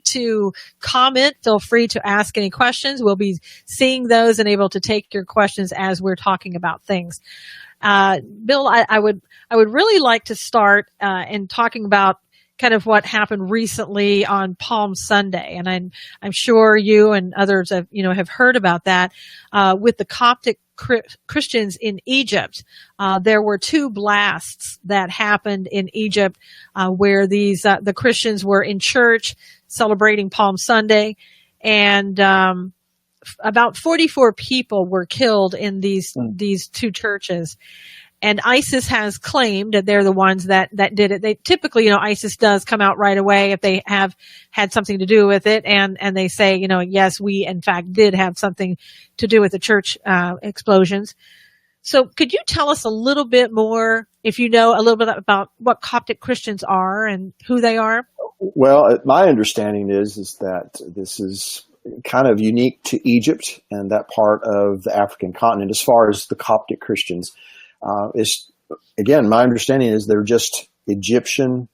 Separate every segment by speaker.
Speaker 1: to comment. Feel free to ask any questions. We'll be seeing those and able to take your questions as we're talking about things. Bill, I would really like to start in talking about kind of what happened recently on Palm Sunday, and I'm sure you and others have heard about that with the Coptic Christians in Egypt. There were 2 blasts that happened in Egypt where the Christians were in church celebrating Palm Sunday, and about 44 people were killed in these 2 churches. And ISIS has claimed that they're the ones that did it. They typically, ISIS does come out right away if they have had something to do with it. And they say, yes, we in fact did have something to do with the church, explosions. So could you tell us a little bit more, if you know a little bit about what Coptic Christians are and who they are?
Speaker 2: Well, my understanding is that this is kind of unique to Egypt and that part of the African continent as far as the Coptic Christians. Again, my understanding is they're just Egyptian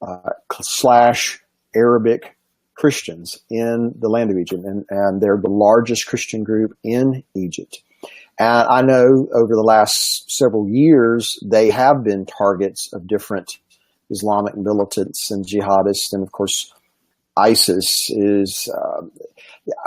Speaker 2: / Arabic Christians in the land of Egypt, and they're the largest Christian group in Egypt. And I know over the last several years, they have been targets of different Islamic militants and jihadists. And of course, ISIS is,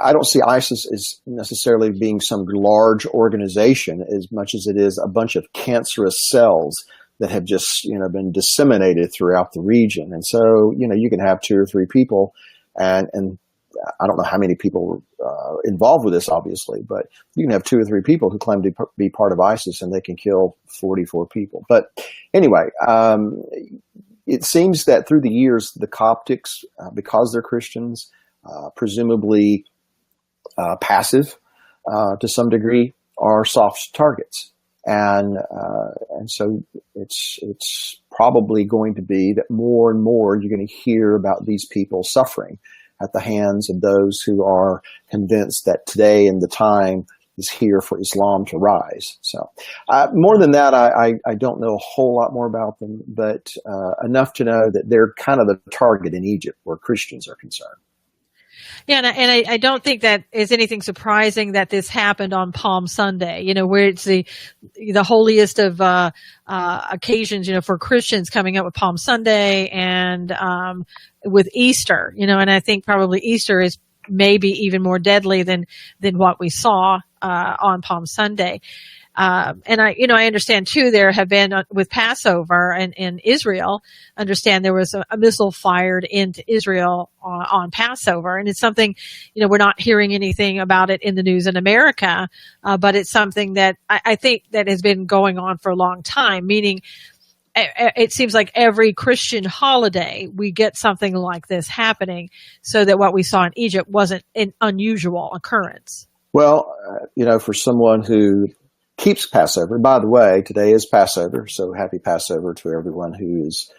Speaker 2: I don't see ISIS as necessarily being some large organization as much as it is a bunch of cancerous cells that have just, been disseminated throughout the region. And so, you can have 2 or 3 people and I don't know how many people are involved with this, obviously, but you can have 2 or 3 people who claim to be part of ISIS and they can kill 44 people. But anyway, it seems that through the years, the Coptics, because they're Christians, presumably passive to some degree, are soft targets. And so it's probably going to be that more and more you're going to hear about these people suffering at the hands of those who are convinced that today and the time is here for Islam to rise. So more than that, I don't know a whole lot more about them, but enough to know that they're kind of the target in Egypt where Christians are concerned.
Speaker 1: Yeah, and I don't think that is anything surprising that this happened on Palm Sunday, where it's the holiest of occasions, for Christians coming up with Palm Sunday and with Easter, and I think probably Easter is maybe even more deadly than what we saw on Palm Sunday. And I understand too, there have been with Passover and in Israel, understand there was a missile fired into Israel on Passover. And it's something, we're not hearing anything about it in the news in America, but it's something that I think that has been going on for a long time, meaning it seems like every Christian holiday we get something like this happening, so that what we saw in Egypt wasn't an unusual occurrence.
Speaker 2: Well, for someone who keeps Passover, by the way, today is Passover, so happy Passover to everyone who is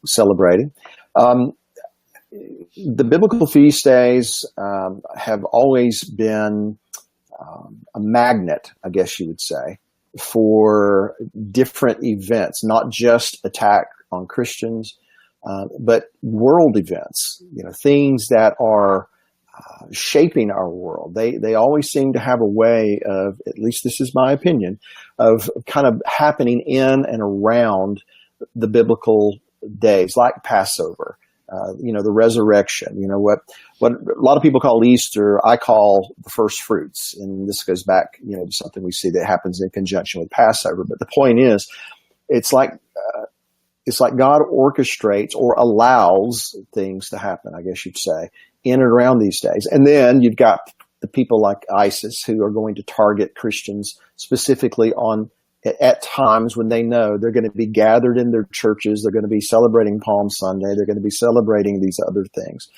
Speaker 2: celebrating. The biblical feast days have always been a magnet, I guess you would say, for different events, not just attack on Christians, but world events, things that are shaping our world. They always seem to have a way of, at least this is my opinion, of kind of happening in and around the biblical days, like Passover, the resurrection, what a lot of people call Easter, I call the first fruits. And this goes back, to something we see that happens in conjunction with Passover. But the point is, it's like God orchestrates or allows things to happen, I guess you'd say, in and around these days. And then you've got the people like ISIS who are going to target Christians specifically at times when they know they're going to be gathered in their churches. They're going to be celebrating Palm Sunday. They're going to be celebrating these other things,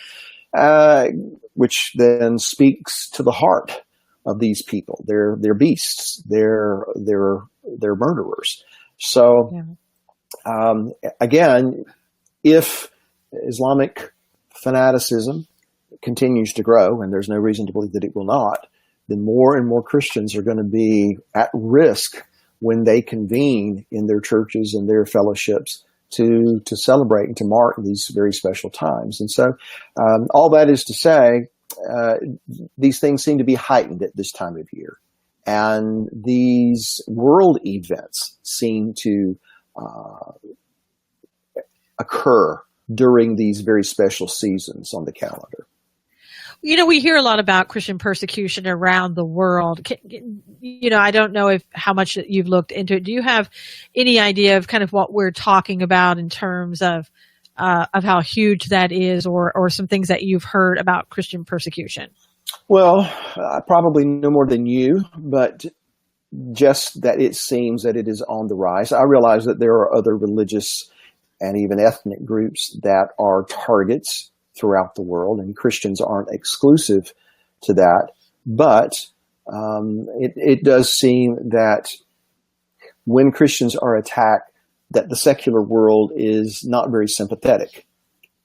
Speaker 2: which then speaks to the heart of these people. They're beasts. They're murderers. So, again, if Islamic fanaticism continues to grow, and there's no reason to believe that it will not, then more and more Christians are going to be at risk when they convene in their churches and their fellowships to celebrate and to mark these very special times. And so all that is to say, these things seem to be heightened at this time of year. And these world events seem to occur during these very special seasons on the calendar.
Speaker 1: We hear a lot about Christian persecution around the world. I don't know how much you've looked into it. Do you have any idea of kind of what we're talking about in terms of how huge that is, or some things that you've heard about Christian persecution?
Speaker 2: Well, I probably know more than you, but just that it seems that it is on the rise. I realize that there are other religious and even ethnic groups that are targets throughout the world, and Christians aren't exclusive to that. But it does seem that when Christians are attacked, that the secular world is not very sympathetic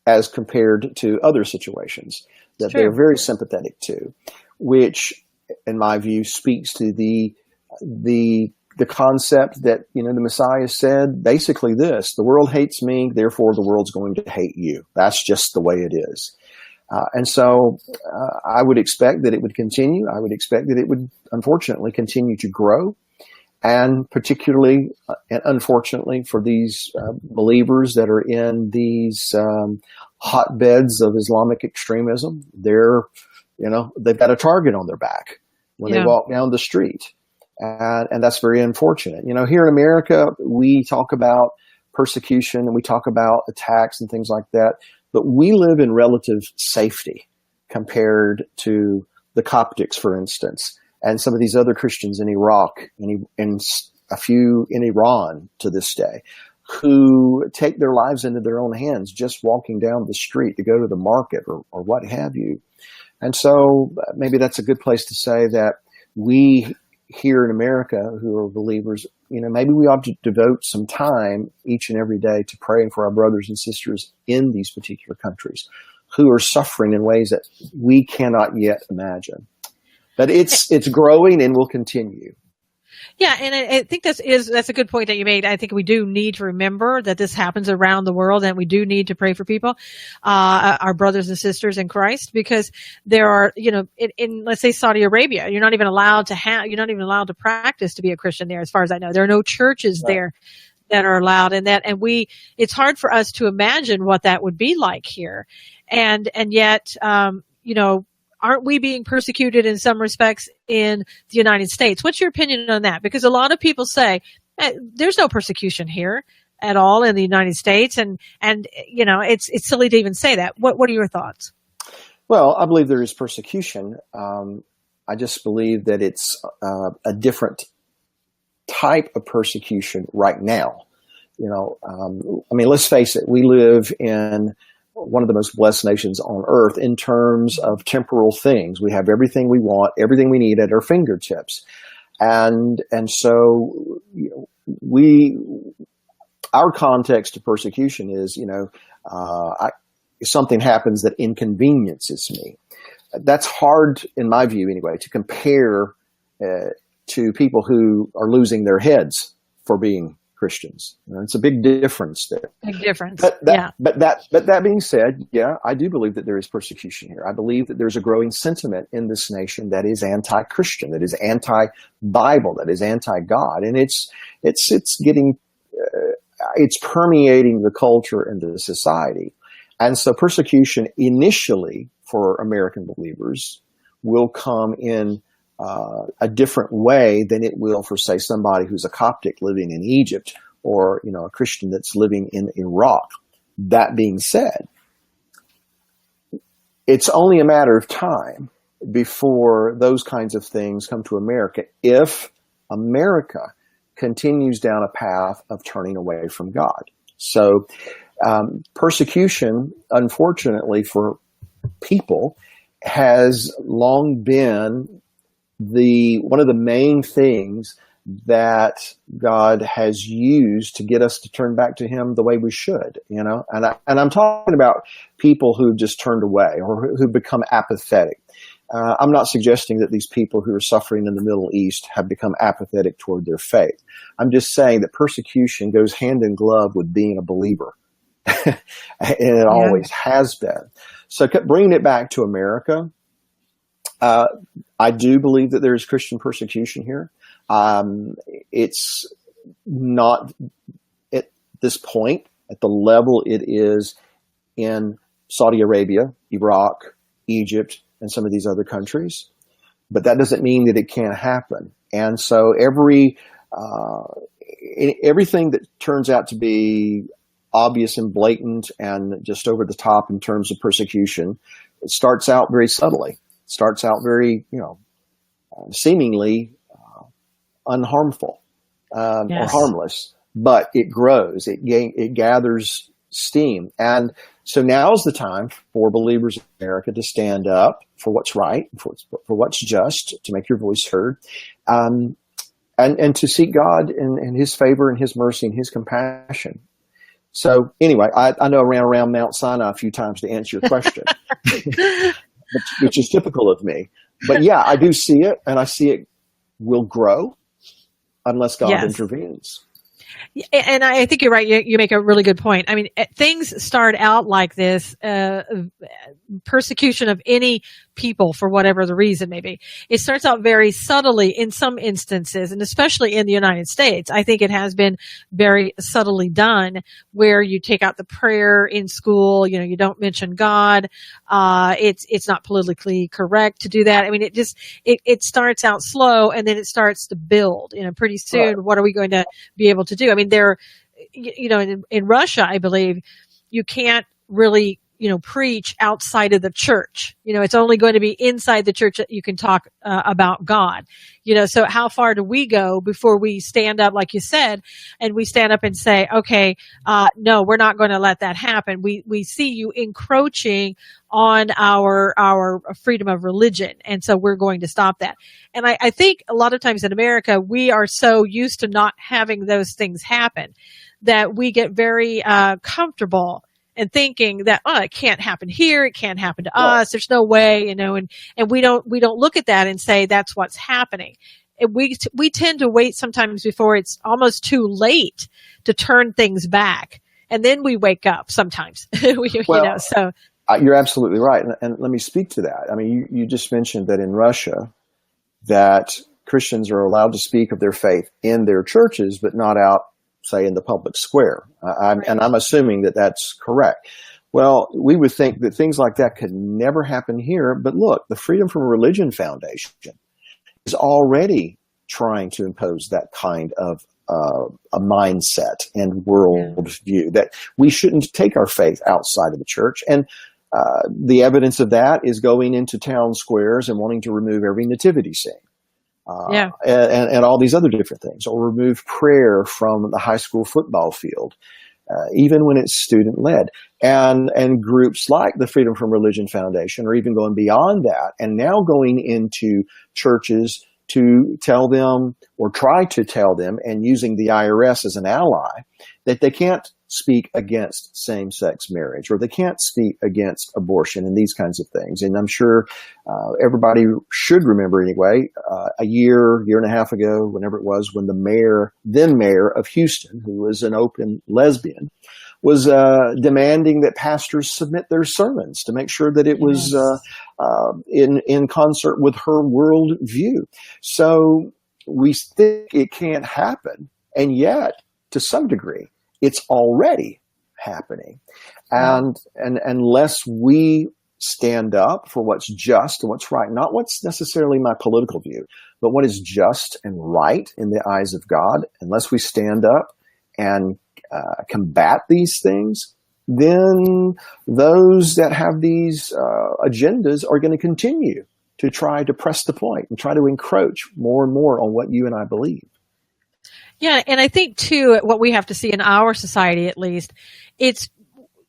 Speaker 2: as compared to other situations that they're very sympathetic to, which, in my view, speaks to the concept that, the Messiah said basically this: the world hates me, therefore the world's going to hate you. That's just the way it is. And so I would expect that it would continue. I would expect that it would, unfortunately, continue to grow. And particularly, and unfortunately, for these believers that are in these hotbeds of Islamic extremism, they've got a target on their back when they walk down the street. And that's very unfortunate. Here in America, we talk about persecution and we talk about attacks and things like that, but we live in relative safety compared to the Coptics, for instance, and some of these other Christians in Iraq and a few in Iran to this day, who take their lives into their own hands just walking down the street to go to the market or what have you. And so maybe that's a good place to say that we here in America who are believers, maybe we ought to devote some time each and every day to praying for our brothers and sisters in these particular countries who are suffering in ways that we cannot yet imagine. But it's growing and will continue.
Speaker 1: Yeah, and I think that's a good point that you made. I think we do need to remember that this happens around the world, and we do need to pray for people, our brothers and sisters in Christ, because there are, in let's say Saudi Arabia, you're not even allowed to practice to be a Christian there, as far as I know. There are no churches there that are allowed, and it's hard for us to imagine what that would be like here, and yet, aren't we being persecuted in some respects in the United States? What's your opinion on that? Because a lot of people say there's no persecution here at all in the United States, and it's silly to even say that. What are your thoughts?
Speaker 2: Well, I believe there is persecution. I just believe that it's a different type of persecution right now. Let's face it, we live in one of the most blessed nations on earth in terms of temporal things. We have everything we want, everything we need at our fingertips. And so, our context of persecution is, something happens that inconveniences me. That's hard, in my view anyway, to compare to people who are losing their heads for being Christians. It's a big difference there.
Speaker 1: Big difference.
Speaker 2: But that being said, I do believe that there is persecution here. I believe that there's a growing sentiment in this nation that is anti-Christian, that is anti-Bible, that is anti-God, and it's getting it's permeating the culture and the society. And so persecution initially for American believers will come in a different way than it will for, say, somebody who's a Coptic living in Egypt or, a Christian that's living in Iraq. That being said, it's only a matter of time before those kinds of things come to America if America continues down a path of turning away from God. So persecution, unfortunately for people, has long been one of the main things that God has used to get us to turn back to Him the way we should, and I'm talking about people who just turned away or who become apathetic. I'm not suggesting that these people who are suffering in the Middle East have become apathetic toward their faith. I'm just saying that persecution goes hand in glove with being a believer. And it always has been. So bringing it back to America, I do believe that there is Christian persecution here. It's not at this point at the level it is in Saudi Arabia, Iraq, Egypt, and some of these other countries. But that doesn't mean that it can't happen. And so everything that turns out to be obvious and blatant and just over the top in terms of persecution, it starts out very subtly. It starts out very, seemingly unharmful or harmless, but it grows. It gathers steam. And so now is the time for believers in America to stand up for what's right, for what's just, to make your voice heard, and to seek God and His favor and His mercy and His compassion. So anyway, I know I ran around Mount Sinai a few times to answer your question, which is typical of me. But yeah, I do see it, and I see it will grow unless God intervenes.
Speaker 1: And I think you're right. You make a really good point. I mean, things start out like this, persecution of any people for whatever the reason may be. It starts out very subtly in some instances, and especially in the United States. I think it has been very subtly done where you take out the prayer in school, you don't mention God. It's not politically correct to do that. I mean, it starts out slow and then it starts to build, pretty soon. What are we going to be able to do? I mean, in Russia, I believe you can't really, preach outside of the church. It's only going to be inside the church that you can talk about God. So how far do we go before we stand up, like you said, and we stand up and say, okay, no, we're not going to let that happen. We see you encroaching on our freedom of religion. And so we're going to stop that. And I think a lot of times in America, we are so used to not having those things happen that we get very comfortable and thinking that, it can't happen here. It can't happen to us. There's no way, and we don't look at that and say that's what's happening. And we tend to wait sometimes before it's almost too late to turn things back. And then we wake up sometimes, so.
Speaker 2: You're absolutely right. And let me speak to that. I mean, you just mentioned that in Russia that Christians are allowed to speak of their faith in their churches, but not out, say, in the public square. And I'm assuming that that's correct. Well, we would think that things like that could never happen here. But look, the Freedom from Religion Foundation is already trying to impose that kind of a mindset and worldview that we shouldn't take our faith outside of the church. And the evidence of that is going into town squares and wanting to remove every nativity scene. And all these other different things, or remove prayer from the high school football field, even when it's student-led. And groups like the Freedom from Religion Foundation are even going beyond that and now going into churches to tell them or try to tell them, and using the IRS as an ally, that they can't speak against same-sex marriage, or they can't speak against abortion and these kinds of things. And I'm sure everybody should remember anyway, a year and a half ago, whenever it was, when the then mayor of Houston, who was an open lesbian, was demanding that pastors submit their sermons to make sure that it was in concert with her worldview. So we think it can't happen, and yet, to some degree, it's already happening. And unless we stand up for what's just and what's right, not what's necessarily my political view, but what is just and right in the eyes of God, unless we stand up and combat these things, then those that have these agendas are going to continue to try to press the point and try to encroach more and more on what you and I believe.
Speaker 1: Yeah, and I think too, what we have to see in our society, at least, it's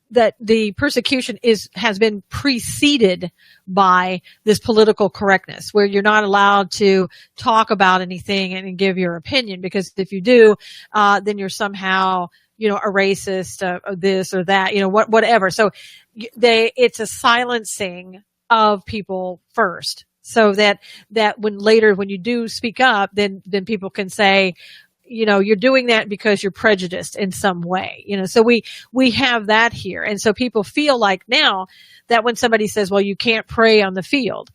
Speaker 1: that the persecution has been preceded by this political correctness, where you're not allowed to talk about anything and give your opinion, because if you do, then you're somehow, a racist, this or that, whatever. So it's a silencing of people first. so that when you do speak up, then people can say, you're doing that because you're prejudiced in some way, so we have that here. And so people feel like now that when somebody says, well, you can't pray on the field,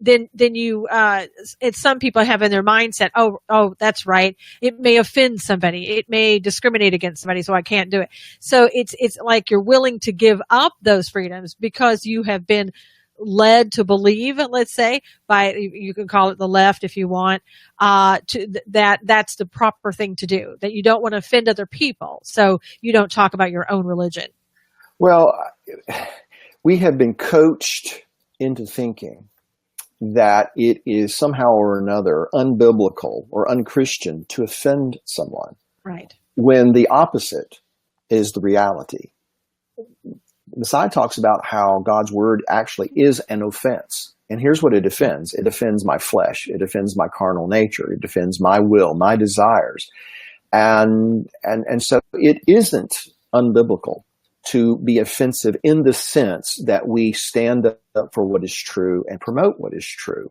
Speaker 1: then it's some people have in their mindset, oh, that's right. It may offend somebody. It may discriminate against somebody, so I can't do it. So it's like you're willing to give up those freedoms because you have been led to believe, let's say, by, you can call it the left if you want, that's the proper thing to do, that you don't want to offend other people, so you don't talk about your own religion.
Speaker 2: Well, we have been coached into thinking that it is somehow or another unbiblical or unchristian to offend someone.
Speaker 1: Right.
Speaker 2: When the opposite is the reality. Messiah talks about how God's word actually is an offense. And here's what it offends. It offends my flesh. It offends my carnal nature. It offends my will, my desires. And so it isn't unbiblical to be offensive in the sense that we stand up for what is true and promote what is true.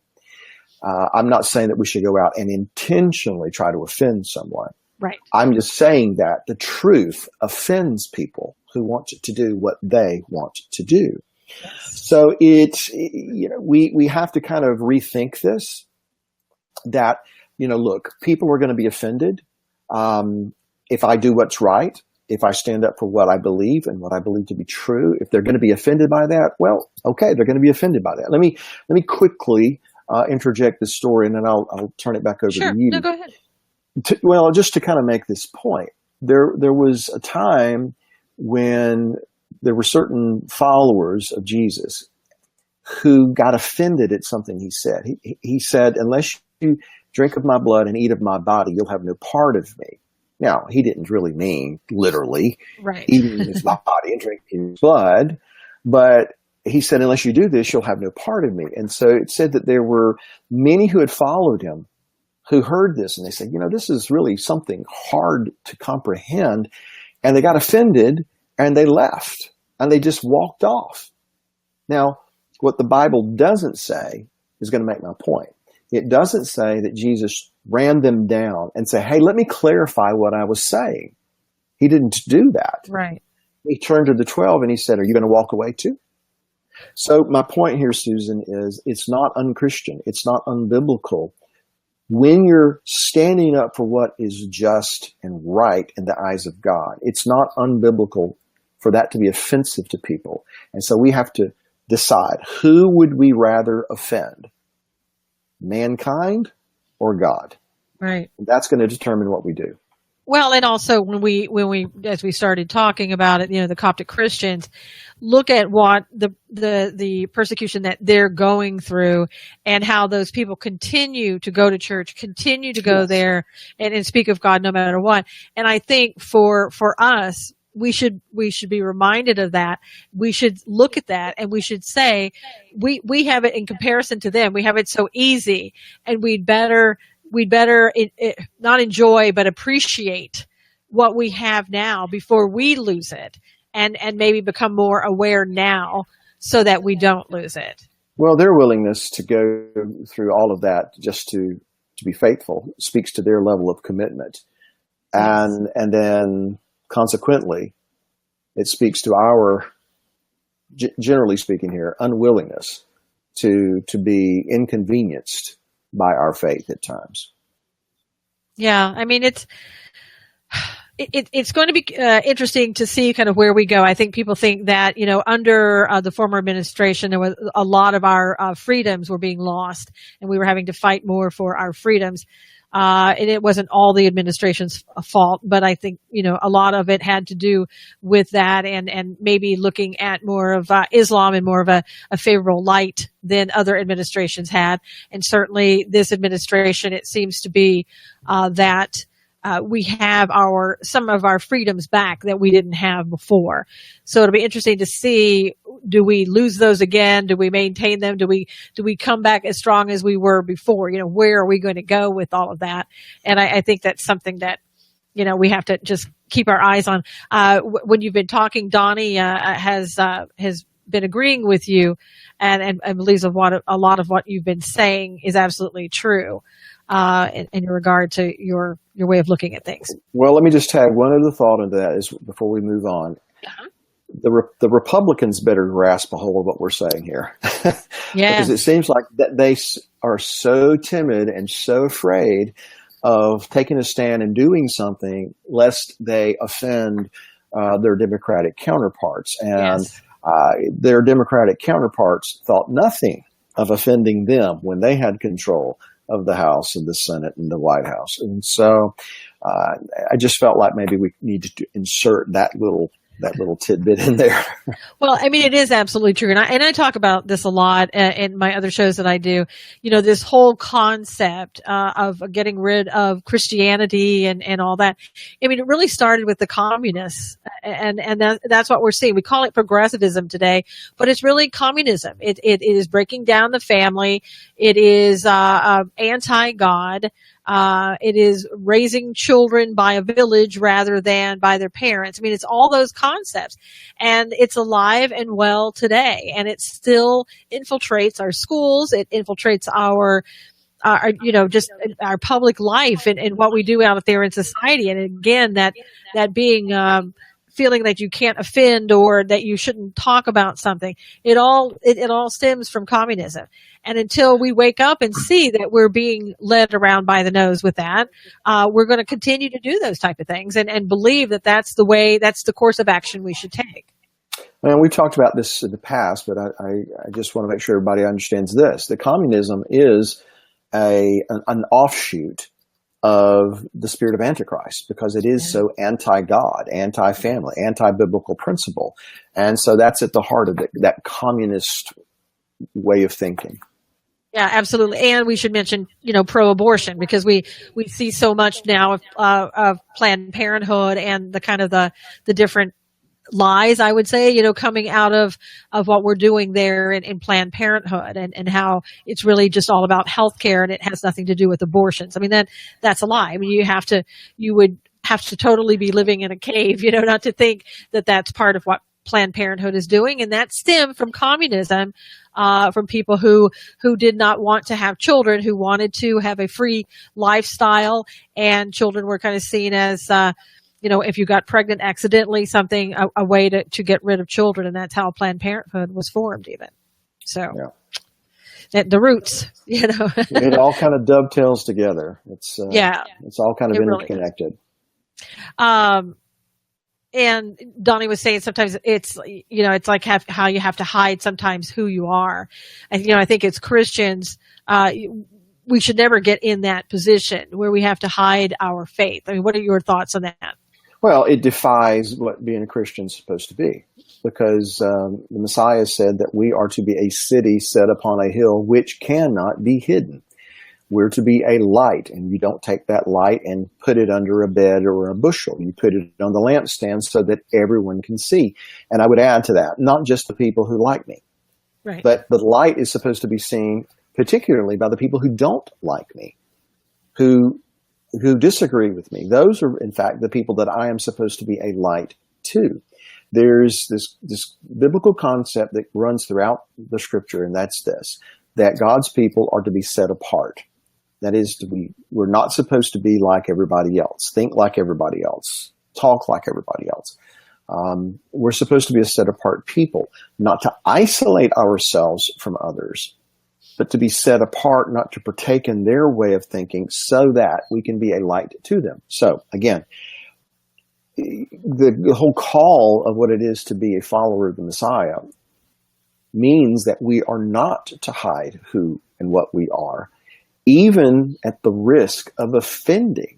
Speaker 2: I'm not saying that we should go out and intentionally try to offend someone.
Speaker 1: Right. I'm
Speaker 2: just saying that the truth offends people who want to do what they want to do. Yes. So we have to kind of rethink this, that, look, people are going to be offended. If I do what's right, if I stand up for what I believe and what I believe to be true, if they're going to be offended by that, well, okay, they're going to be offended by that. Let me quickly interject this story, and then I'll turn it back over to you.
Speaker 1: No, go ahead.
Speaker 2: Just to kind of make this point, there was a time when there were certain followers of Jesus who got offended at something he said. He said, unless you drink of my blood and eat of my body, you'll have no part of me. Now, he didn't really mean literally eating his body and drinking his blood, but he said, unless you do this, you'll have no part of me. And so it said that there were many who had followed him who heard this, and they said, this is really something hard to comprehend. And they got offended and they left and they just walked off. Now, what the Bible doesn't say is going to make my point. It doesn't say that Jesus ran them down and say, hey, let me clarify what I was saying. He didn't do that.
Speaker 1: Right.
Speaker 2: He turned to the 12 and he said, are you going to walk away too? So my point here, Susan, is it's not unchristian. It's not unbiblical. When you're standing up for what is just and right in the eyes of God, it's not unbiblical for that to be offensive to people. And so we have to decide, who would we rather offend? Mankind or God?
Speaker 1: Right.
Speaker 2: That's going to determine what we do.
Speaker 1: Well, and also when we as we started talking about it, the Coptic Christians look at what the persecution that they're going through, and how those people continue to go to church, continue to go there and speak of God no matter what. And I think for us, we should be reminded of that. We should look at that and we should say, we have it in comparison to them. We have it so easy, and we'd better not enjoy, but appreciate what we have now before we lose it, and maybe become more aware now so that we don't lose it.
Speaker 2: Well, their willingness to go through all of that just to be faithful speaks to their level of commitment. And then consequently, it speaks to our, generally speaking here, unwillingness to be inconvenienced by our faith at times.
Speaker 1: Yeah, I mean, it's going to be interesting to see kind of where we go. I think people think that, under the former administration, there was a lot of our freedoms were being lost, and we were having to fight more for our freedoms. And it wasn't all the administration's fault, but I think, a lot of it had to do with that, and maybe looking at more of Islam in more of a favorable light than other administrations had. And certainly this administration, it seems to be that we have some of our freedoms back that we didn't have before. So it'll be interesting to see, do we lose those again? Do we maintain them? Do we come back as strong as we were before? Where are we going to go with all of that? And I think that's something that, we have to just keep our eyes on. When you've been talking, Donnie has been agreeing with you and believes of what a lot of what you've been saying is absolutely true in regard to your way of looking at things.
Speaker 2: Well, let me just tag one other thought into that is before we move on.
Speaker 1: Uh-huh.
Speaker 2: The Republicans better grasp a hold of what we're saying here.
Speaker 1: Yeah.
Speaker 2: Because it seems like that they are so timid and so afraid of taking a stand and doing something lest they offend their Democratic counterparts. And
Speaker 1: Yes.
Speaker 2: Their Democratic counterparts thought nothing of offending them when they had control of the House and the Senate and the White House. And so I just felt like maybe we needed to insert that little tidbit in there.
Speaker 1: Well, I mean, it is absolutely true. And I talk about this a lot in my other shows that I do, this whole concept of getting rid of Christianity and all that. I mean, it really started with the communists and that's what we're seeing. We call it progressivism today, but it's really communism. It is breaking down the family. It is anti-God. It is raising children by a village rather than by their parents. I mean, it's all those concepts, and it's alive and well today, and it still infiltrates our schools. It infiltrates our just our public life and what we do out there in society. And again, that being, feeling that you can't offend or that you shouldn't talk about something. It all stems from communism. And until we wake up and see that we're being led around by the nose with that, we're going to continue to do those type of things and believe that that's the course of action we should take.
Speaker 2: And we talked about this in the past, but I just want to make sure everybody understands this. The communism is an offshoot of the spirit of Antichrist because it is so anti-God, anti-family, anti-biblical principle. And so that's at the heart of it, that communist way of thinking.
Speaker 1: Yeah, absolutely. And we should mention, pro-abortion because we see so much now of Planned Parenthood and the kind of the different lies, I would say, coming out of what we're doing there in Planned Parenthood and how it's really just all about healthcare and it has nothing to do with abortions. I mean, that's a lie. I mean, you would have to totally be living in a cave, not to think that that's part of what Planned Parenthood is doing. And that stemmed from communism, from people who did not want to have children, who wanted to have a free lifestyle, and children were kind of seen as, if you got pregnant accidentally, a way to get rid of children. And that's how Planned Parenthood was formed even. So the roots,
Speaker 2: It all kind of dovetails together. It's all kind of interconnected.
Speaker 1: Really and Donnie was saying sometimes it's like how you have to hide sometimes who you are. And, I think as Christians, we should never get in that position where we have to hide our faith. I mean, what are your thoughts on that?
Speaker 2: Well, it defies what being a Christian is supposed to be, because the Messiah said that we are to be a city set upon a hill which cannot be hidden. We're to be a light, and you don't take that light and put it under a bed or a bushel. You put it on the lampstand so that everyone can see. And I would add to that, not just the people who like me,
Speaker 1: right,
Speaker 2: but the light is supposed to be seen particularly by the people who don't like me, who disagree with me. Those are, in fact, the people that I am supposed to be a light to. There's this biblical concept that runs throughout the scripture, and that's this, that God's people are to be set apart. That is, we're not supposed to be like everybody else, think like everybody else, talk like everybody else. We're supposed to be a set apart people, not to isolate ourselves from others, but to be set apart, not to partake in their way of thinking so that we can be a light to them. So again, the whole call of what it is to be a follower of the Messiah means that we are not to hide who and what we are, even at the risk of offending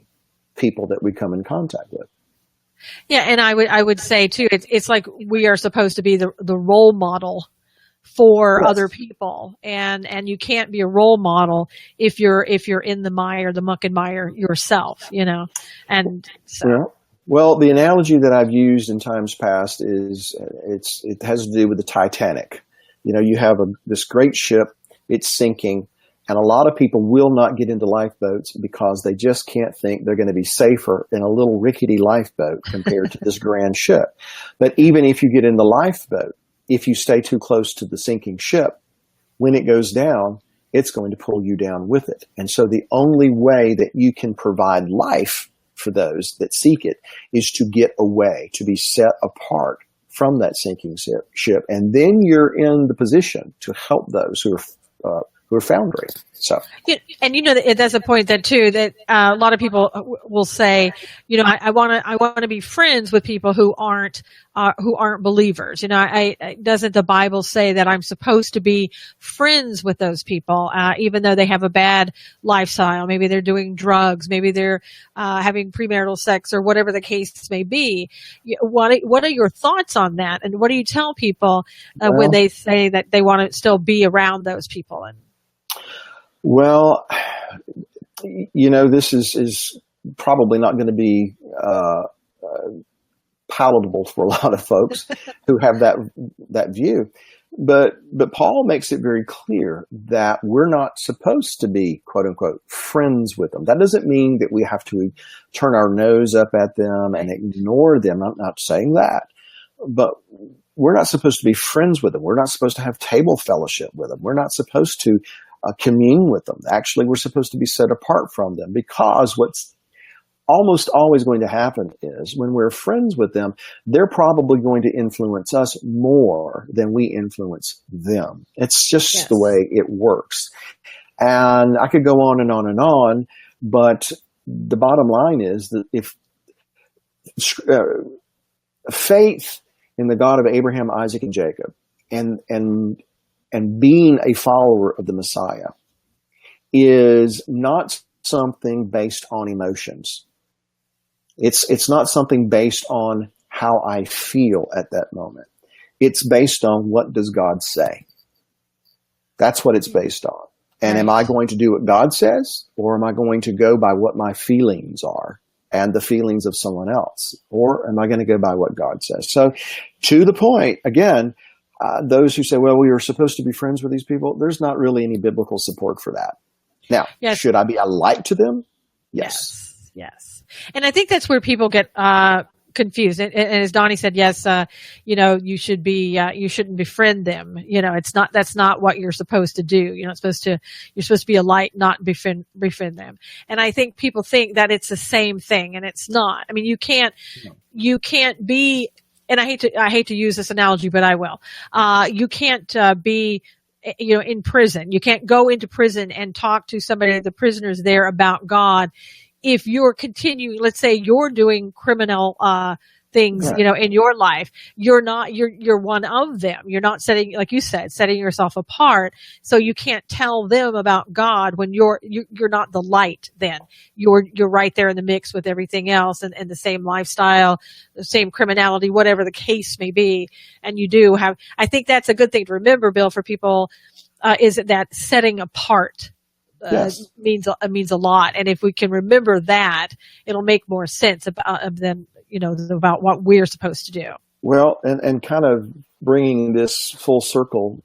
Speaker 2: people that we come in contact with.
Speaker 1: Yeah, and I would say too, it's like we are supposed to be the role model for other people, and you can't be a role model if you're in the mire, the muck and mire yourself, and so.
Speaker 2: Yeah. Well, the analogy that I've used in times past is it has to do with the Titanic. You have this great ship, it's sinking, and a lot of people will not get into lifeboats because they just can't think they're going to be safer in a little rickety lifeboat compared to this grand ship. But even if you get in the lifeboat, if you stay too close to the sinking ship, when it goes down, it's going to pull you down with it. And so the only way that you can provide life for those that seek it is to get away, to be set apart from that sinking ship. And then you're in the position to help those who are foundering. So,
Speaker 1: and that's a point that too, that a lot of people will say, I want to be friends with people who aren't believers. Doesn't the Bible say that I'm supposed to be friends with those people, even though they have a bad lifestyle? Maybe they're doing drugs, maybe they're having premarital sex, or whatever the case may be. What are your thoughts on that? And what do you tell people when they say that they want to still be around those people?
Speaker 2: Well, this is probably not going to be palatable for a lot of folks who have that view. But Paul makes it very clear that we're not supposed to be, quote unquote, friends with them. That doesn't mean that we have to turn our nose up at them and ignore them. I'm not saying that. But we're not supposed to be friends with them. We're not supposed to have table fellowship with them. We're not supposed to commune with them. Actually, we're supposed to be set apart from them, because what's almost always going to happen is when we're friends with them, they're probably going to influence us more than we influence them. It's just the way it works. And I could go on and on and on, but the bottom line is that if faith in the God of Abraham, Isaac, and Jacob, and being a follower of the Messiah is not something based on emotions. It's not something based on how I feel at that moment. It's based on, what does God say? That's what it's based on. And am I going to do what God says, or am I going to go by what my feelings are and the feelings of someone else? Or am I going to go by what God says? So to the point, again, those who say, well, we are supposed to be friends with these people, there's not really any biblical support for that. Now, should I be a light to them? Yes.
Speaker 1: And I think that's where people get confused. And as Donnie said, you should be, you shouldn't befriend them. That's not what you're supposed to do. You're supposed to be a light, not befriend them. And I think people think that it's the same thing, and it's not. I mean, you can't be, and I hate to use this analogy, but I will. You can't be, in prison. You can't go into prison and talk to somebody, the prisoners there, about God. If you're continuing, let's say you're doing criminal things, in your life, you're one of them. You're not like you said, setting yourself apart. So you can't tell them about God when you're not the light. Then you're right there in the mix with everything else, and the same lifestyle, the same criminality, whatever the case may be. And you do have. I think that's a good thing to remember, Bill, for people. Is that setting apart means a lot, and if we can remember that, it'll make more sense about what we're supposed to do.
Speaker 2: Well, and kind of bringing this full circle,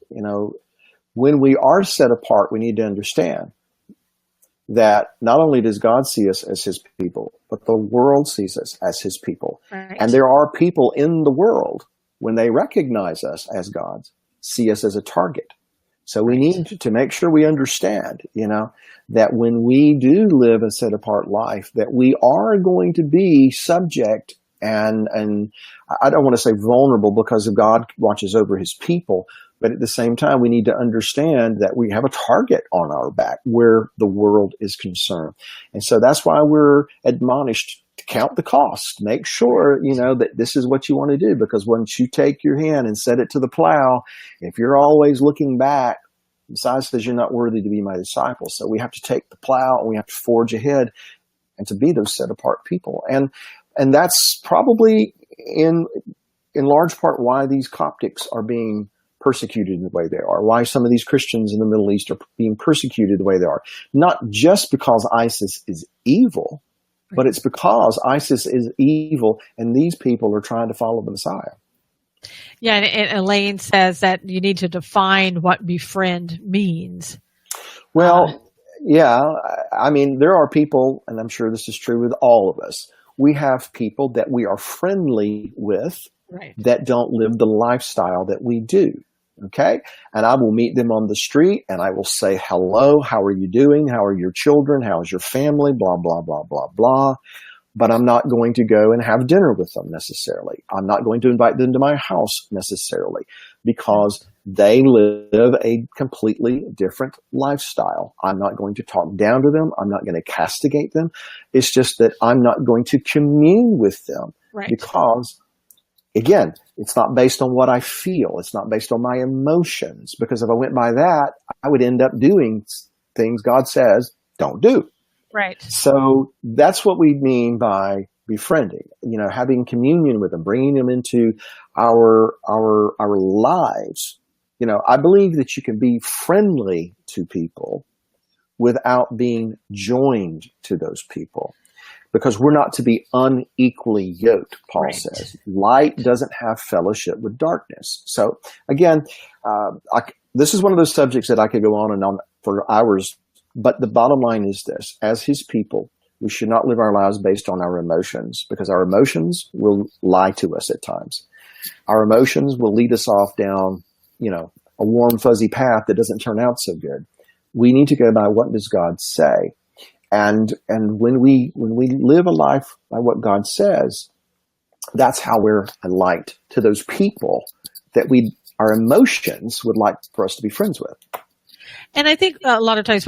Speaker 2: when we are set apart, we need to understand that not only does God see us as his people, but the world sees us as his people.
Speaker 1: Right.
Speaker 2: And there are people in the world, when they recognize us as gods, see us as a target. So we need to make sure we understand, that when we do live a set apart life, that we are going to be subject and I don't want to say vulnerable, because God watches over his people, but at the same time, we need to understand that we have a target on our back where the world is concerned. And so that's why we're admonished to count the cost. Make sure, that this is what you want to do, because once you take your hand and set it to the plow, if you're always looking back, Messiah says you're not worthy to be my disciple. So we have to take the plow and we have to forge ahead and to be those set apart people. And that's probably in large part why these Coptics are being persecuted in the way they are, why some of these Christians in the Middle East are being persecuted the way they are. Not just because ISIS is evil, but it's because ISIS is evil and these people are trying to follow the Messiah.
Speaker 1: Yeah, and Elaine says that you need to define what befriend means.
Speaker 2: Well, I mean, there are people, and I'm sure this is true with all of us, we have people that we are friendly with,
Speaker 1: Right.
Speaker 2: that don't live the lifestyle that we do. Okay. And I will meet them on the street and I will say, hello, how are you doing? How are your children? How is your family? Blah, blah, blah, blah, blah. But I'm not going to go and have dinner with them necessarily. I'm not going to invite them to my house necessarily because they live a completely different lifestyle. I'm not going to talk down to them. I'm not going to castigate them. It's just that I'm not going to commune with them because, again, it's not based on what I feel. It's not based on my emotions, because if I went by that, I would end up doing things God says don't do.
Speaker 1: Right.
Speaker 2: So that's what we mean by befriending, having communion with them, bringing them into our lives. I believe that you can be friendly to people without being joined to those people, because we're not to be unequally yoked, Paul says. Light doesn't have fellowship with darkness. So again, this is one of those subjects that I could go on and on for hours. But the bottom line is this: as his people, we should not live our lives based on our emotions, because our emotions will lie to us at times. Our emotions will lead us off down, a warm, fuzzy path that doesn't turn out so good. We need to go by what does God say. And when we live a life by what God says, that's how we're a light to those people that our emotions would like for us to be friends with.
Speaker 1: And I think a lot of times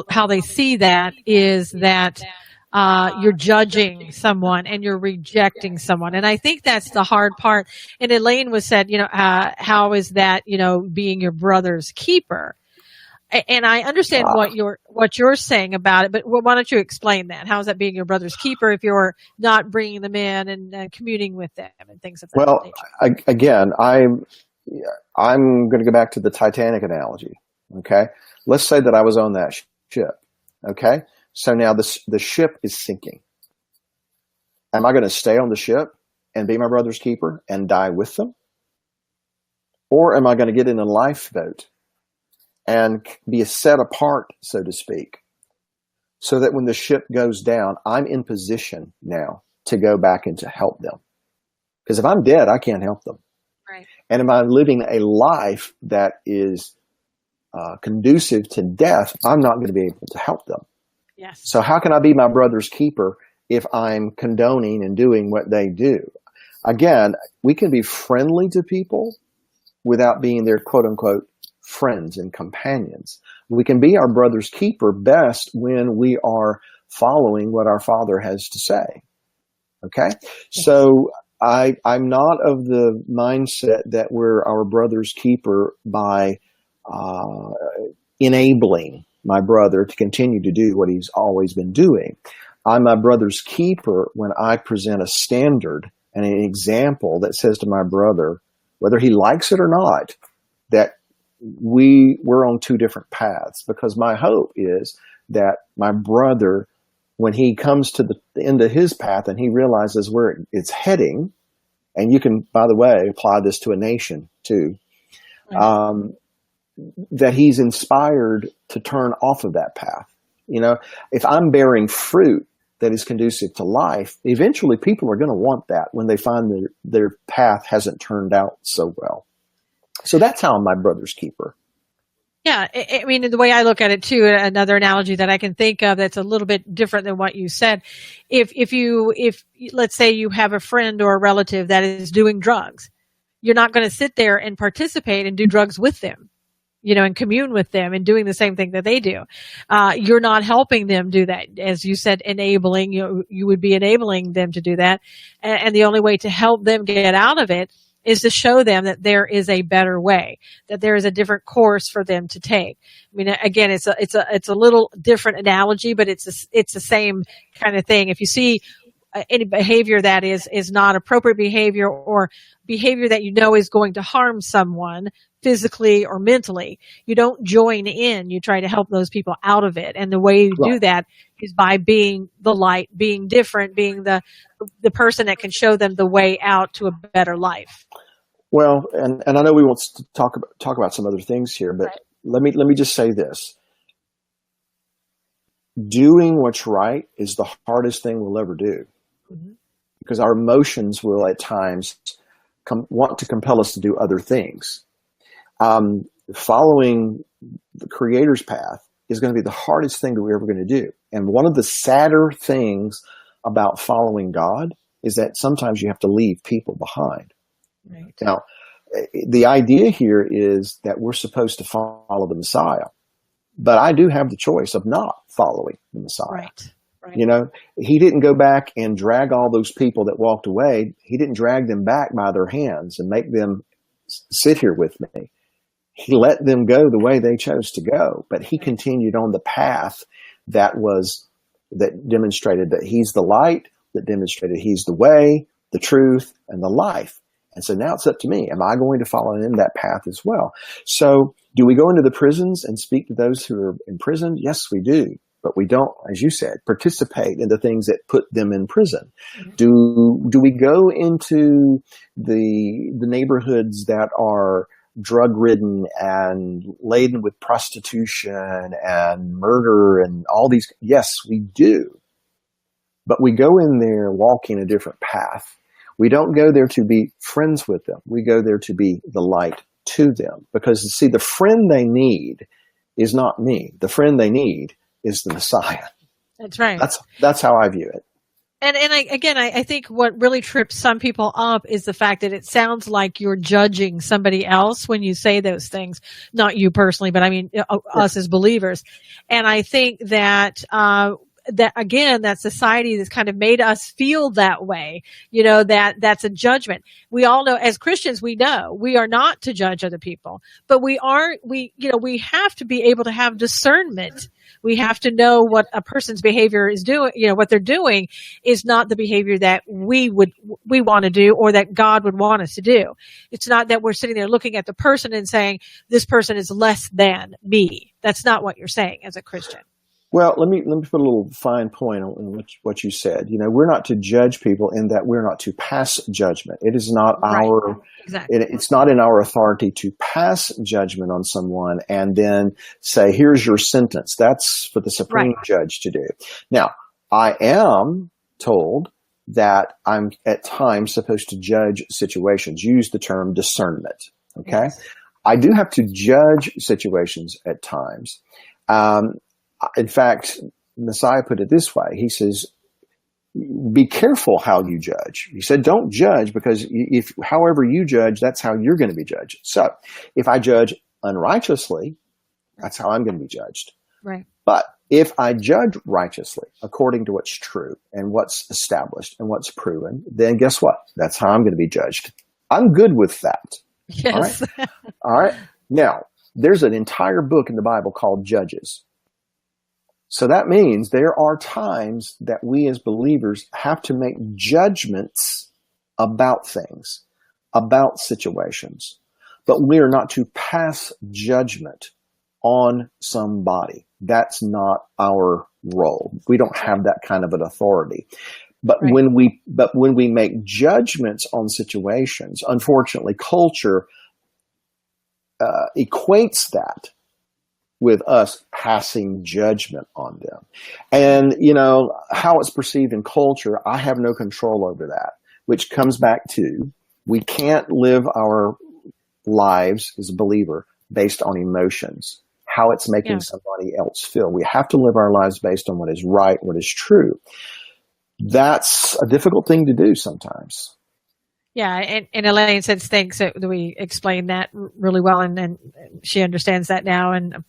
Speaker 1: how they see that is that you're judging someone and you're rejecting someone. And I think that's the hard part. And Elaine was said, how is that, being your brother's keeper? And I understand what you're saying about it, but why don't you explain that? How is that being your brother's keeper if you're not bringing them in and communing with them and things of that nature?
Speaker 2: Again, I'm going to go back to the Titanic analogy. Okay. Let's say that I was on that ship. Okay. So now the ship is sinking. Am I going to stay on the ship and be my brother's keeper and die with them? Or am I going to get in a lifeboat and be set apart, so to speak, so that when the ship goes down, I'm in position now to go back and to help them? Because if I'm dead, I can't help them.
Speaker 1: Right.
Speaker 2: And if I'm living a life that is conducive to death, I'm not going to be able to help them.
Speaker 1: Yes.
Speaker 2: So how can I be my brother's keeper if I'm condoning and doing what they do? Again, we can be friendly to people without being their quote unquote friends and companions. We can be our brother's keeper best when we are following what our Father has to say. Okay? So I'm not of the mindset that we're our brother's keeper by enabling my brother to continue to do what he's always been doing. I'm my brother's keeper when I present a standard and an example that says to my brother, whether he likes it or not, that we're on two different paths. Because my hope is that my brother, when he comes to the end of his path and he realizes where it's heading, and you can, by the way, apply this to a nation too, that he's inspired to turn off of that path. If I'm bearing fruit that is conducive to life, eventually people are going to want that when they find that their path hasn't turned out so well. So that's how I'm my brother's keeper.
Speaker 1: Yeah. I mean, the way I look at it too, another analogy that I can think of that's a little bit different than what you said. If let's say you have a friend or a relative that is doing drugs, you're not going to sit there and participate and do drugs with them, and commune with them and doing the same thing that they do. You're not helping them do that. As you said, enabling, you would be enabling them to do that. And the only way to help them get out of it is to show them that there is a better way, that there is a different course for them to take. I mean, again, it's a little different analogy, but it's the same kind of thing. If you see any behavior that is not appropriate behavior, or behavior that is going to harm someone physically or mentally, you don't join in. You try to help those people out of it. And the way you do that is by being the light, being different, being the person that can show them the way out to a better life.
Speaker 2: Well, and I know we want to talk about some other things here, but let me just say this. Doing what's right is the hardest thing we'll ever do. Mm-hmm. Because our emotions will at times want to compel us to do other things. Following the Creator's path is going to be the hardest thing that we're ever going to do. And one of the sadder things about following God is that sometimes you have to leave people behind.
Speaker 1: Right.
Speaker 2: Now, the idea here is that we're supposed to follow the Messiah, but I do have the choice of not following the Messiah.
Speaker 1: Right. Right.
Speaker 2: You know, he didn't go back and drag all those people that walked away. He didn't drag them back by their hands and make them sit here with me. He let them go the way they chose to go, but he continued on the path that demonstrated that he's the light, that demonstrated he's the way, the truth, and the life. And so now it's up to me. Am I going to follow in that path as well? So do we go into the prisons and speak to those who are imprisoned? Yes, we do. But we don't, as you said, participate in the things that put them in prison. Mm-hmm. Do we go into the neighborhoods that are drug-ridden and laden with prostitution and murder and all these? Yes, we do. But we go in there walking a different path. We don't go there to be friends with them. We go there to be the light to them. Because, see, the friend they need is not me. The friend they need is the Messiah.
Speaker 1: That's right.
Speaker 2: That's how I view it.
Speaker 1: And I think what really trips some people up is the fact that it sounds like you're judging somebody else when you say those things. Not you personally, but I mean us as believers. And I think that that society has kind of made us feel that way, that's a judgment. We all know, as Christians, we know we are not to judge other people, but we have to be able to have discernment. We have to know what a person's behavior is doing, what they're doing is not the behavior that we want to do or that God would want us to do. It's not that we're sitting there looking at the person and saying, this person is less than me. That's not what you're saying as a Christian.
Speaker 2: Well, let me put a little fine point on what you said. We're not to judge people in that we're not to pass judgment. It is not it's not in our authority to pass judgment on someone and then say, here's your sentence. That's for the supreme judge to do. Now, I am told that I'm at times supposed to judge situations, use the term discernment. Okay. Yes. I do have to judge situations at times. In fact, Messiah put it this way. He says, be careful how you judge. He said, don't judge, because however you judge, that's how you're going to be judged. So if I judge unrighteously, that's how I'm going to be judged.
Speaker 1: Right.
Speaker 2: But if I judge righteously, according to what's true and what's established and what's proven, then guess what? That's how I'm going to be judged. I'm good with that.
Speaker 1: Yes.
Speaker 2: All right. All right. Now, there's an entire book in the Bible called Judges. So that means there are times that we as believers have to make judgments about things, about situations. But we are not to pass judgment on somebody. That's not our role. We don't have that kind of an authority. But when we make judgments on situations, unfortunately, culture equates that with us passing judgment on them. And, how it's perceived in culture, I have no control over that, which comes back to we can't live our lives as a believer based on emotions, how it's making somebody else feel. We have to live our lives based on what is right, what is true. That's a difficult thing to do sometimes.
Speaker 1: Yeah, and Elaine says thanks that we explained that really well, and she understands that now, and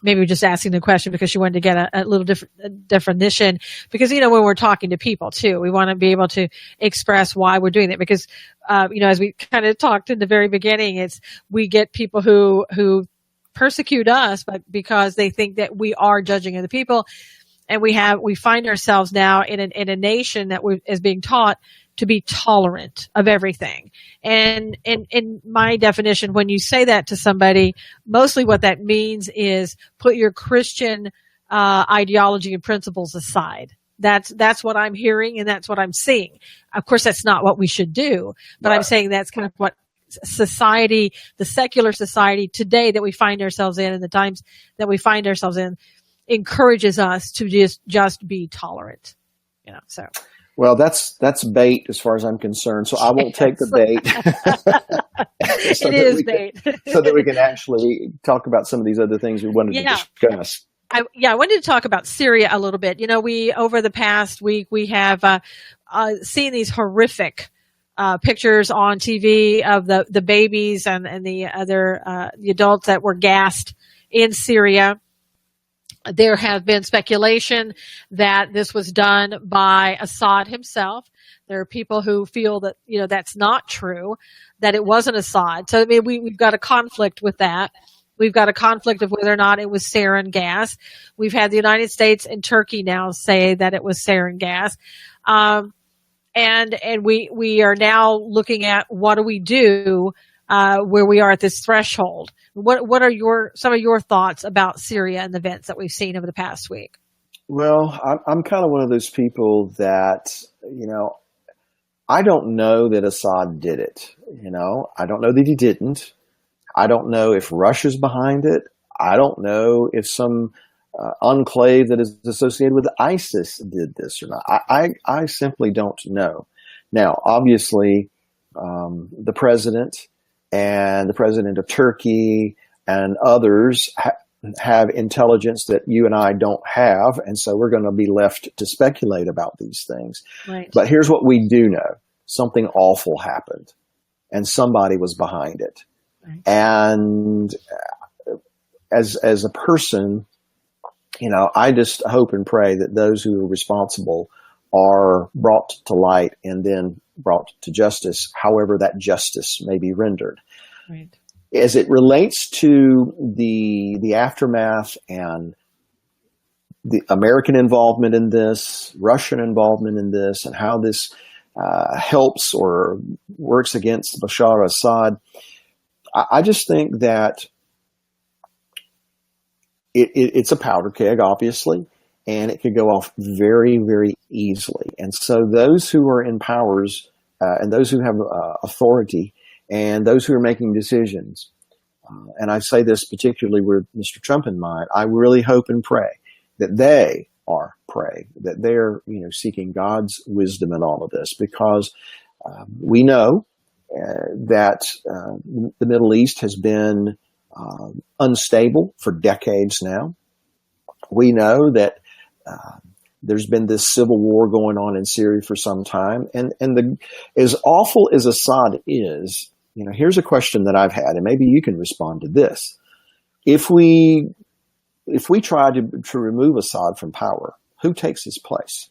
Speaker 1: maybe we're just asking the question because she wanted to get a little different definition. Because, when we're talking to people too, we want to be able to express why we're doing it. Because, as we kind of talked in the very beginning, we get people who persecute us, but because they think that we are judging other people. And we find ourselves now in a nation that is being taught to be tolerant of everything. And in my definition, when you say that to somebody, mostly what that means is put your Christian ideology and principles aside. That's what I'm hearing, and that's what I'm seeing. Of course, that's not what we should do, but I'm saying that's kind of what society, the secular society today that we find ourselves in, and the times that we find ourselves in, encourages us to just be tolerant. So.
Speaker 2: Well, that's bait as far as I'm concerned. So I won't take the bait.
Speaker 1: It is bait.
Speaker 2: So that we can actually talk about some of these other things we wanted to discuss.
Speaker 1: I wanted to talk about Syria a little bit. We over the past week we have seen these horrific pictures on TV of the babies and the other the adults that were gassed in Syria. There have been speculation that this was done by Assad himself. There are people who feel that, that's not true, that it wasn't Assad. So, we've got a conflict with that. We've got a conflict of whether or not it was sarin gas. We've had the United States and Turkey now say that it was sarin gas. And we are now looking at what do we do where we are at this threshold. What are some of your thoughts about Syria and the events that we've seen over the past week?
Speaker 2: Well, I'm kind of one of those people that, I don't know that Assad did it. I don't know that he didn't. I don't know if Russia's behind it. I don't know if some enclave that is associated with ISIS did this or not. I simply don't know. Now, obviously, the president and the president of Turkey and others have intelligence that you and I don't have, and so we're going to be left to speculate about these things.
Speaker 1: Right.
Speaker 2: But here's what we do know. Something awful happened, and somebody was behind it. Right. And as a person, I just hope and pray that those who are responsible are brought to light and then brought to justice, however that justice may be rendered.
Speaker 1: Right.
Speaker 2: As it relates to the aftermath and the American involvement in this, Russian involvement in this, and how this helps or works against Bashar al-Assad, I just think that it's a powder keg, obviously, and it could go off very, very easily. And so those who are in powers and those who have authority and those who are making decisions, and I say this particularly with Mr. Trump in mind, I really hope and pray that they are praying, that they're seeking God's wisdom in all of this, because we know that the Middle East has been unstable for decades now. We know that there's been this civil war going on in Syria for some time, and as awful as Assad is, here's a question that I've had, and maybe you can respond to this. If we try to remove Assad from power, who takes his place?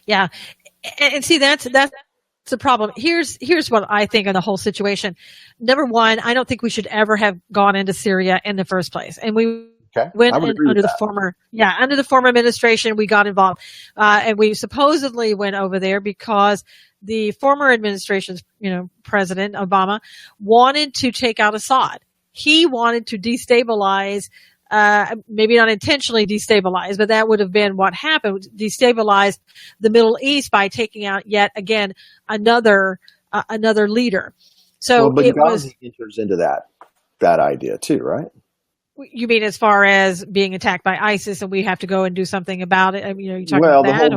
Speaker 1: Yeah, and see that's the problem. Here's what I think of the whole situation. Number one, I don't think we should ever have gone into Syria in the first place, and we.
Speaker 2: Okay.
Speaker 1: Went under the former administration, we got involved, and we supposedly went over there because the former administration's, President Obama wanted to take out Assad. He wanted to destabilize, maybe not intentionally destabilize, but that would have been what happened. Destabilize the Middle East by taking out yet again another leader. So
Speaker 2: Benghazi enters into that idea too, right?
Speaker 1: You mean as far as being attacked by ISIS and we have to go and do something about it? You talking
Speaker 2: about
Speaker 1: that?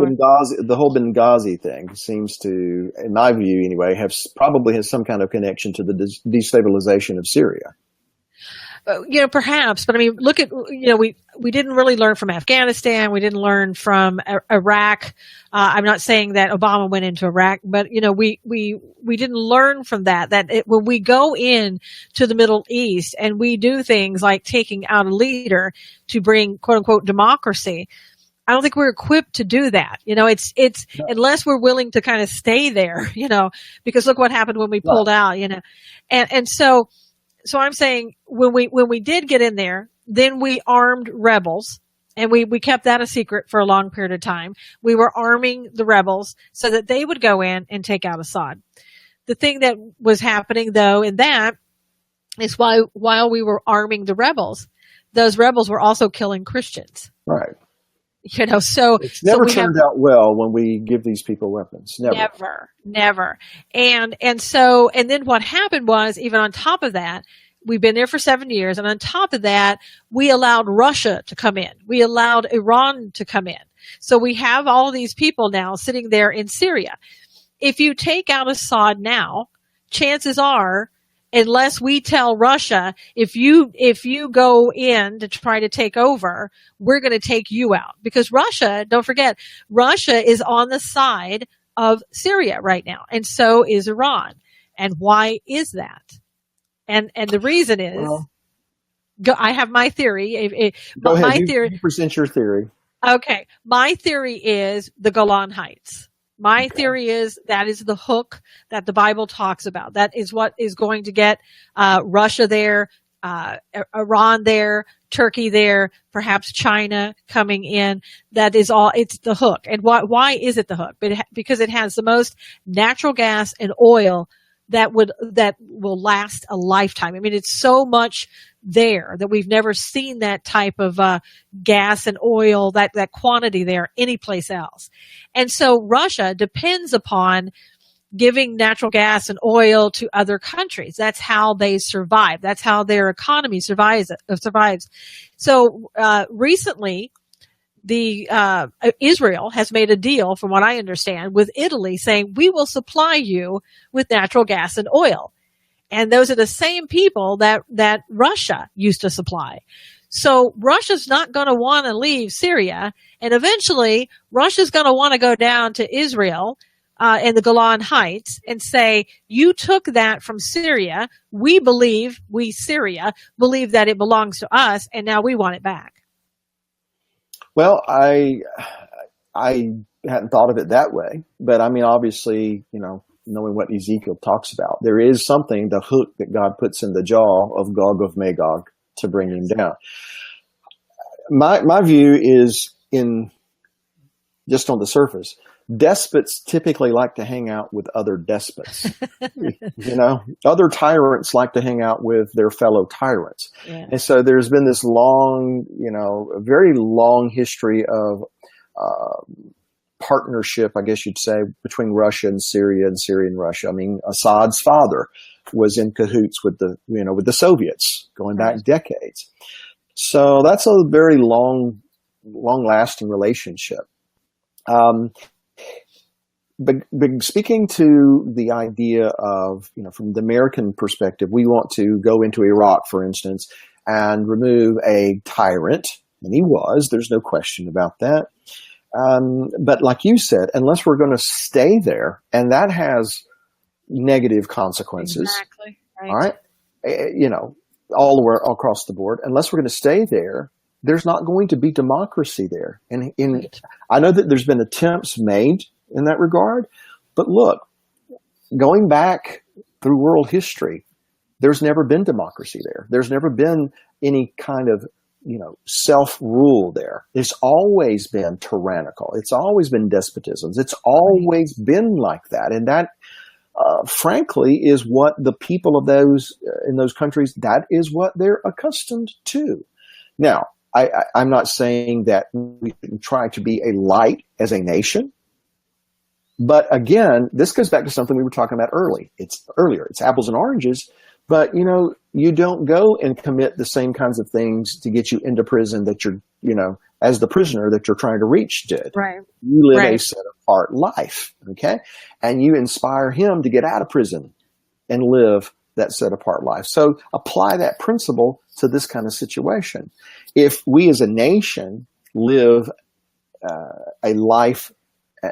Speaker 2: The whole Benghazi thing seems to, in my view anyway, probably has some kind of connection to the destabilization of Syria.
Speaker 1: Perhaps, but look at, we didn't really learn from Afghanistan. We didn't learn from Iraq. I'm not saying that Obama went into Iraq, but, we didn't learn from that when we go in to the Middle East and we do things like taking out a leader to bring quote unquote democracy, I don't think we're equipped to do that. It's unless we're willing to kind of stay there, because look what happened when we pulled out, and so I'm saying when we did get in there, then we armed rebels, and we kept that a secret for a long period of time. We were arming the rebels so that they would go in and take out Assad. The thing that was happening though in that is while we were arming the rebels, those rebels were also killing Christians.
Speaker 2: Right.
Speaker 1: So
Speaker 2: it's never turned out well when we give these people weapons.
Speaker 1: Never. And then what happened was, even on top of that, we've been there for 7 years. And on top of that, we allowed Russia to come in. We allowed Iran to come in. So we have all of these people now sitting there in Syria. If you take out Assad now, chances are, unless we tell Russia, if you go in to try to take over, we're going to take you out. Because Russia, don't forget, Russia is on the side of Syria right now, and so is Iran. And why is that? And the reason is, I have my theory.
Speaker 2: Go ahead.
Speaker 1: My
Speaker 2: theory. You present your theory.
Speaker 1: Okay. My theory is the Golan Heights. My theory is that is the hook that the Bible talks about. That is what is going to get Russia there, Iran there, Turkey there, perhaps China coming in. That is all. It's the hook. And why is it the hook? Because it has the most natural gas and oil that will last a lifetime. I mean, it's so much there that we've never seen that type of gas and oil, that quantity there anyplace else. And so Russia depends upon giving natural gas and oil to other countries. That's how they survive. That's how their economy survives. So recently, Israel has made a deal, from what I understand, with Italy, saying we will supply you with natural gas and oil. And those are the same people that Russia used to supply. So Russia's not going to want to leave Syria, and eventually Russia's going to want to go down to Israel and the Golan Heights and say, you took that from Syria. Syria believe that it belongs to us, and now we want it back.
Speaker 2: Well, I hadn't thought of it that way, but I mean, obviously, knowing what Ezekiel talks about, there is something, the hook that God puts in the jaw of Gog of Magog to bring him down. My view is, just on the surface, despots typically like to hang out with other despots. Other tyrants like to hang out with their fellow tyrants. Yeah. And so there's been this long, a very long history of partnership, I guess you'd say, between Russia and Syria and Syria and Russia. I mean, Assad's father was in cahoots with the Soviets going back decades. So that's a very long lasting relationship. But speaking to the idea of, from the American perspective, we want to go into Iraq, for instance, and remove a tyrant, and he was, there's no question about that. But like you said, unless we're going to stay there, and that has negative consequences.
Speaker 1: Exactly. Right.
Speaker 2: All right. All across the board, unless we're going to stay there, there's not going to be democracy there. And I know that there's been attempts made in that regard, but look, going back through world history, there's never been democracy there. There's never been any kind of, self-rule there. It's always been tyrannical. It's always been despotisms. It's always been like that. And that, frankly, is what the people of in those countries, that is what they're accustomed to. Now, I'm not saying that we can try to be a light as a nation. But again, this goes back to something we were talking about earlier. It's apples and oranges, but you don't go and commit the same kinds of things to get you into prison that you're, as the prisoner that you're trying to reach did.
Speaker 1: Right.
Speaker 2: You live a set apart life. Okay. And you inspire him to get out of prison and live that set apart life. So apply that principle to this kind of situation. If we as a nation live a life,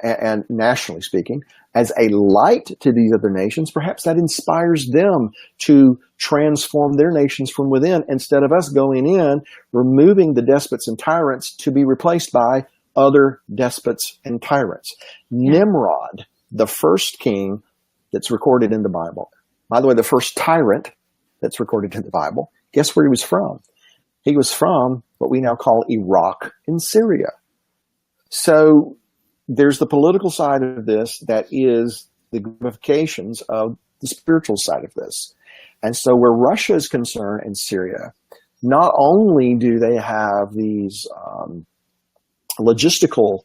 Speaker 2: and nationally speaking, as a light to these other nations, perhaps that inspires them to transform their nations from within, instead of us going in, removing the despots and tyrants to be replaced by other despots and tyrants. Yeah. Nimrod, the first king that's recorded in the Bible, by the way, the first tyrant that's recorded in the Bible, guess where he was from? He was from what we now call Iraq and Syria. So there's the political side of this that is the ramifications of the spiritual side of this. And so where Russia is concerned and Syria, not only do they have these logistical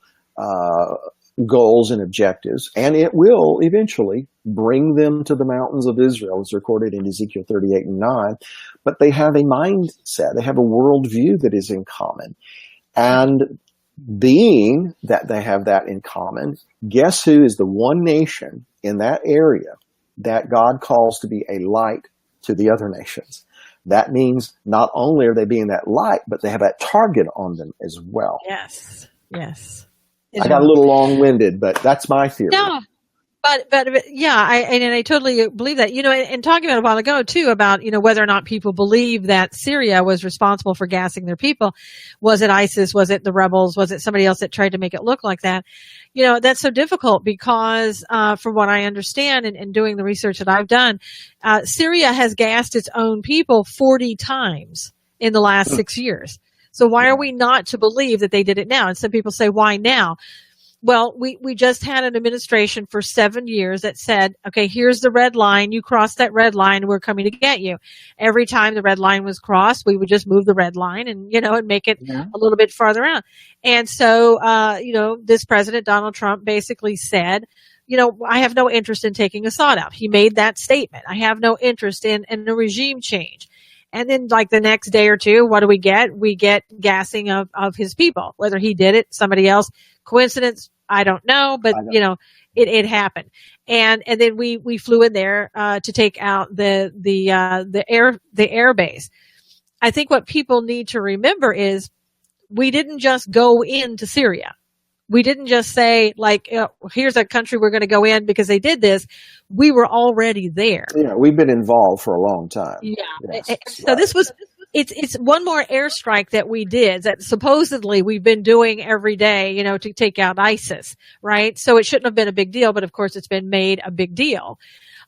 Speaker 2: goals and objectives, and it will eventually bring them to the mountains of Israel, as recorded in Ezekiel 38 and 9, but they have a mindset, they have a worldview that is in common. And being that they have that in common, guess who is the one nation in that area that God calls to be a light to the other nations? That means not only are they being that light, but they have that target on them as well.
Speaker 1: Yes. Yes.
Speaker 2: I got a little long-winded, but that's my theory.
Speaker 1: No. But yeah, I totally believe that. And talking about a while ago too about, whether or not people believe that Syria was responsible for gassing their people. Was it ISIS? Was it the rebels? Was it somebody else that tried to make it look like that? That's so difficult because, from what I understand and doing the research that I've done, Syria has gassed its own people 40 times in the last 6 years. So why are we not to believe that they did it now? And some people say, why now? Well, we just had an administration for 7 years that said, okay, here's the red line. You cross that red line, we're coming to get you. Every time the red line was crossed, we would just move the red line and make it a little bit farther out. And so, this president, Donald Trump, basically said, I have no interest in taking Assad out. He made that statement. I have no interest in a regime change. And then like the next day or two, what do we get? We get gassing of his people, whether he did it, somebody else. Coincidence? I don't know, but it happened. And then we flew in there, to take out the air base. I think what people need to remember is we didn't just go into Syria. We didn't just say here's a country we're going to go in because they did this. We were already there. Yeah,
Speaker 2: we've been involved for a long time.
Speaker 1: Yeah. Yes. So this was, it's one more airstrike that we did that supposedly we've been doing every day, to take out ISIS, right? So it shouldn't have been a big deal, but of course it's been made a big deal.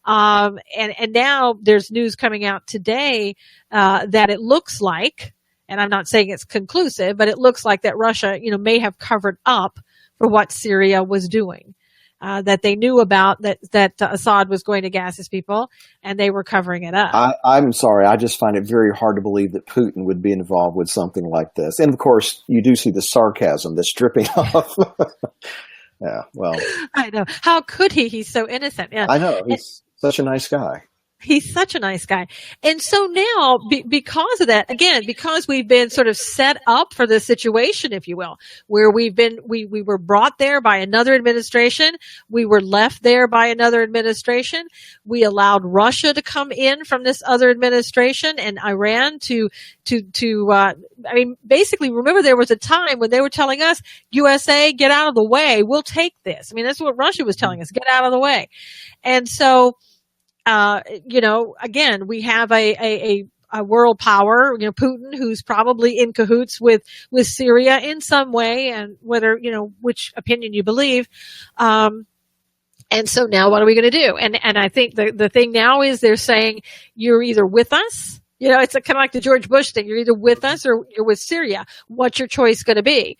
Speaker 1: And now there's news coming out today, that it looks like, and I'm not saying it's conclusive, but it looks like that Russia, may have covered up for what Syria was doing, that they knew about that Assad was going to gas his people and they were covering it up.
Speaker 2: I'm sorry. I just find it very hard to believe that Putin would be involved with something like this. And of course you do see the sarcasm that's dripping off. Yeah. Well,
Speaker 1: I know. How could he? He's so innocent. Yeah.
Speaker 2: I know. He's such a nice guy.
Speaker 1: He's such a nice guy. And so now, because of that, again, because we've been sort of set up for this situation, if you will, where we were brought there by another administration. We were left there by another administration. We allowed Russia to come in from this other administration and Iran basically, remember there was a time when they were telling us, USA, get out of the way. We'll take this. That's what Russia was telling us, get out of the way. And so, again, we have a world power, Putin, who's probably in cahoots with Syria in some way, and whether, which opinion you believe. And so now what are we going to do? And I think the thing now is they're saying you're either with us, it's kind of like the George Bush thing. You're either with us or you're with Syria. What's your choice going to be?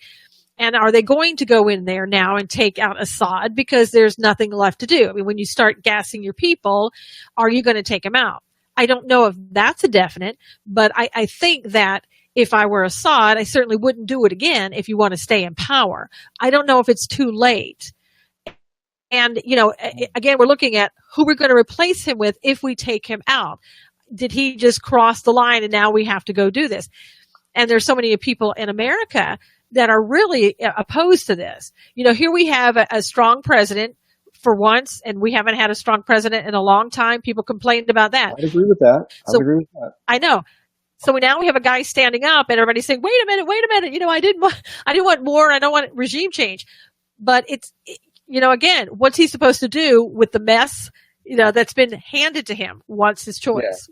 Speaker 1: And are they going to go in there now and take out Assad because there's nothing left to do? When you start gassing your people, are you going to take them out? I don't know if that's a definite, but I think that if I were Assad, I certainly wouldn't do it again if you want to stay in power. I don't know if it's too late. And, again, we're looking at who we're going to replace him with if we take him out. Did he just cross the line and now we have to go do this? And there's so many people in America that are really opposed to this. Here we have a strong president for once, and we haven't had a strong president in a long time. People complained about that.
Speaker 2: I agree with that.
Speaker 1: I know. So now we have a guy standing up and everybody's saying, wait a minute. I didn't want more. I don't want regime change. But again, what's he supposed to do with the mess, that's been handed to him? What's his choice?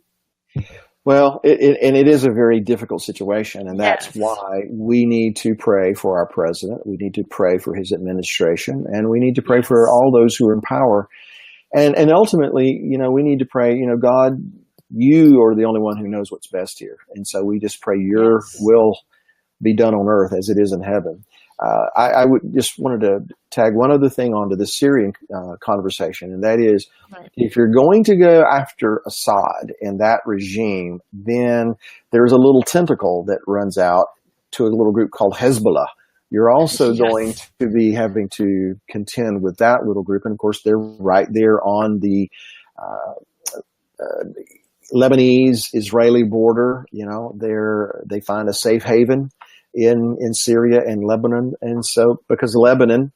Speaker 2: Yeah. Well, it is a very difficult situation, and that's why we need to pray for our president. We need to pray for his administration, and we need to pray for all those who are in power. And ultimately, we need to pray, God, you are the only one who knows what's best here. And so we just pray your will be done on earth as it is in heaven. I would just wanted to tag one other thing onto the Syrian conversation, and that is, if you're going to go after Assad and that regime, then there's a little tentacle that runs out to a little group called Hezbollah. You're also going to be having to contend with that little group, and of course they're right there on the Lebanese-Israeli border. They find a safe haven in Syria and Lebanon. And so, because Lebanon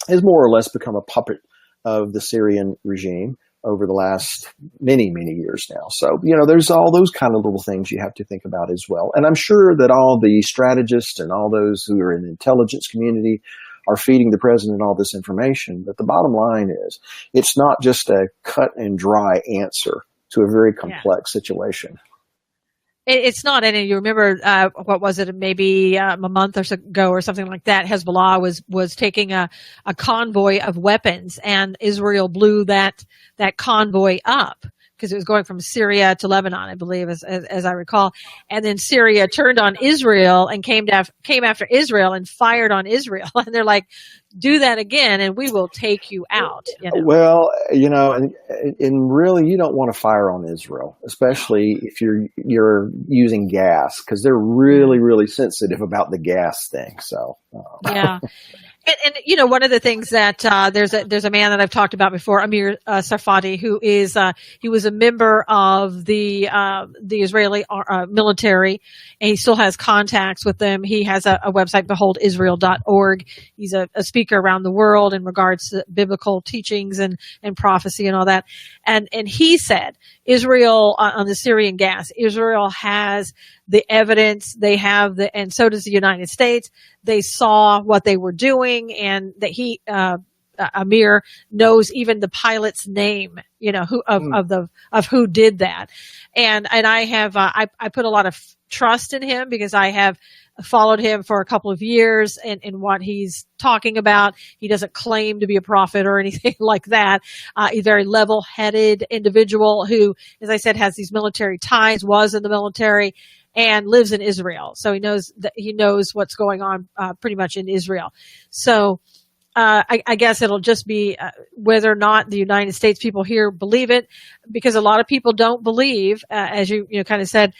Speaker 2: has more or less become a puppet of the Syrian regime over the last many, many years now. So, there's all those kind of little things you have to think about as well. And I'm sure that all the strategists and all those who are in the intelligence community are feeding the president all this information. But the bottom line is, it's not just a cut and dry answer to a very complex situation.
Speaker 1: It's not. And you remember, what was it? Maybe a month or so ago or something like that, Hezbollah was taking a convoy of weapons, and Israel blew that convoy up because it was going from Syria to Lebanon, I believe, as I recall. And then Syria turned on Israel and came after Israel and fired on Israel. And they're like, do that again and we will take you out.
Speaker 2: Well, and really you don't want to fire on Israel, especially if you're using gas, because they're really, really sensitive about the gas thing. So,
Speaker 1: yeah. And one of the things that there's a man that I've talked about before, Amir Sarfati, who is he was a member of the Israeli military, and he still has contacts with them. He has a website, beholdisrael.org. He's a speaker around the world in regards to biblical teachings and prophecy and all that. And he said Israel on the Syrian gas, Israel has the evidence, and so does the United States. They saw what they were doing, and that Amir knows even the pilot's name, of who did that. And I have, I put a lot of trust in him because I have followed him for a couple of years in what he's talking about. He doesn't claim to be a prophet or anything like that. He's a very level-headed individual who, as I said, has these military ties, was in the military, and lives in Israel. So he knows what's going on pretty much in Israel. So I guess it'll just be whether or not the United States people here believe it, because a lot of people don't believe, as you kind of said,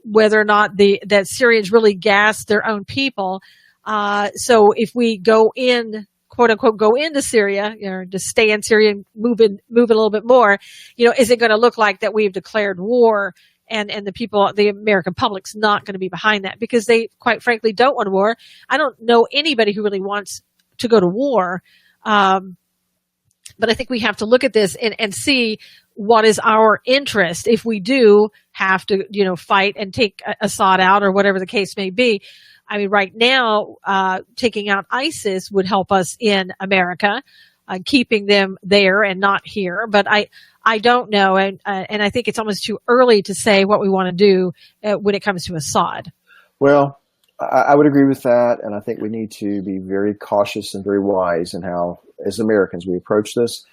Speaker 1: whether or not that Syrians really gassed their own people. So if we go in, quote unquote, go into Syria, to stay in Syria and move a little bit more, is it going to look like that we've declared war? And the people, the American public's not going to be behind that, because they, quite frankly, don't want war. I don't know anybody who really wants to go to war. But I think we have to look at this and see what is our interest if we do have to, fight and take Assad out or whatever the case may be. I mean, right now, taking out ISIS would help us in America, keeping them there and not here. But I don't know, and I think it's almost too early to say what we want to do when it comes to Assad.
Speaker 2: Well, I would agree with that, and I think we need to be very cautious and very wise in how, as Americans, we approach this.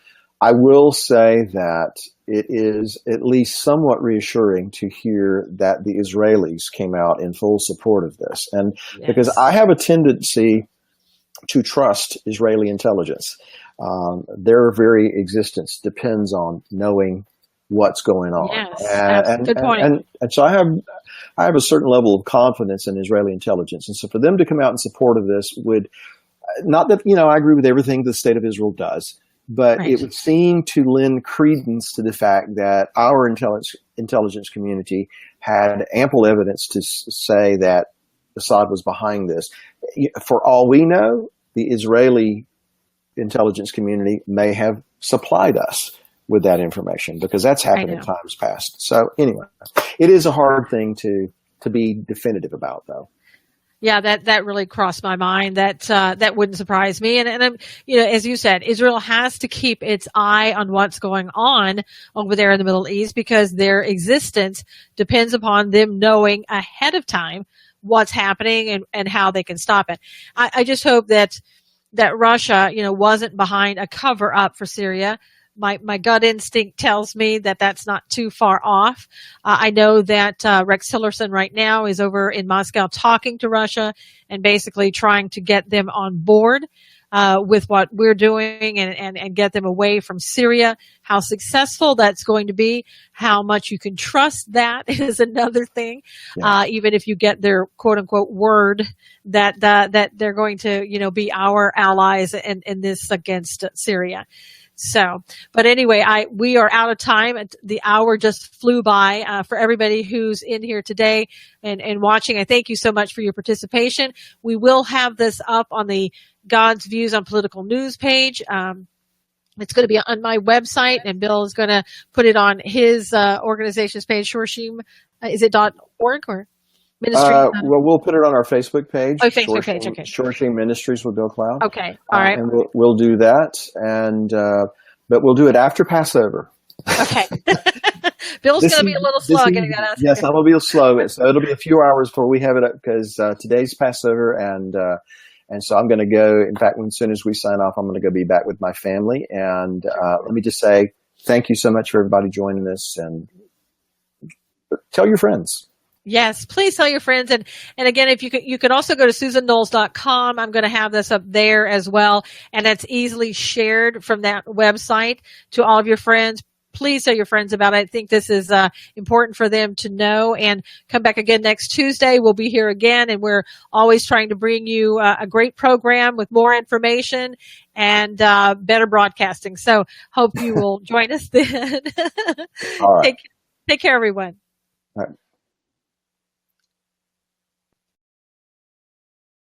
Speaker 2: I will say that it is at least somewhat reassuring to hear that the Israelis came out in full support of this, and yes, because I have a tendency to trust Israeli intelligence. Their very existence depends on knowing what's going on.
Speaker 1: Yes, that's a good point.
Speaker 2: And so I have a certain level of confidence in Israeli intelligence. And so for them to come out in support of this would, not that, I agree with everything the state of Israel does, but right, it would seem to lend credence to the fact that our intelligence community had ample evidence to say that Assad was behind this. For all we know, the Israeli intelligence community may have supplied us with that information, because that's happened in times past. So anyway, it is a hard thing to be definitive about, though.
Speaker 1: Yeah, that really crossed my mind. That wouldn't surprise me. And as you said, Israel has to keep its eye on what's going on over there in the Middle East, because their existence depends upon them knowing ahead of time what's happening and how they can stop it. I just hope that Russia, wasn't behind a cover up for Syria. My gut instinct tells me that that's not too far off. I know that Rex Tillerson right now is over in Moscow talking to Russia and basically trying to get them on board with what we're doing and get them away from Syria. How successful that's going to be, how much you can trust that is another thing. Yeah. Even if you get their quote unquote word that they're going to, be our allies in this against Syria. So, but anyway, we are out of time. The hour just flew by. For everybody who's in here today and watching, I thank you so much for your participation. We will have this up on the God's Views on Political News page. It's going to be on my website, and Bill is going to put it on his organization's page, Shorshim. Is it .org or ministry?
Speaker 2: Well, we'll put it on our Facebook page.
Speaker 1: Oh, Facebook page. Okay.
Speaker 2: Shorshim Ministries with Bill Cloud.
Speaker 1: Okay. All right.
Speaker 2: And we'll do that, and but we'll do it after Passover.
Speaker 1: Okay. Bill's going to be a little slow getting that out.
Speaker 2: Yes, I'm going to be slow. So it'll be a few hours before we have it up, because today's Passover, and so I'm going to go. In fact, as soon as we sign off, I'm going to go be back with my family. And let me just say thank you so much for everybody joining us, and tell your friends.
Speaker 1: Yes, please tell your friends. And again, if you could also go to susanknowles.com. I'm going to have this up there as well. And that's easily shared from that website to all of your friends. Please tell your friends about it. I think this is important for them to know. And come back again next Tuesday. We'll be here again, and we're always trying to bring you a great program with more information and better broadcasting. So hope you will join us then.
Speaker 2: All right.
Speaker 1: Take care, everyone.
Speaker 2: All right.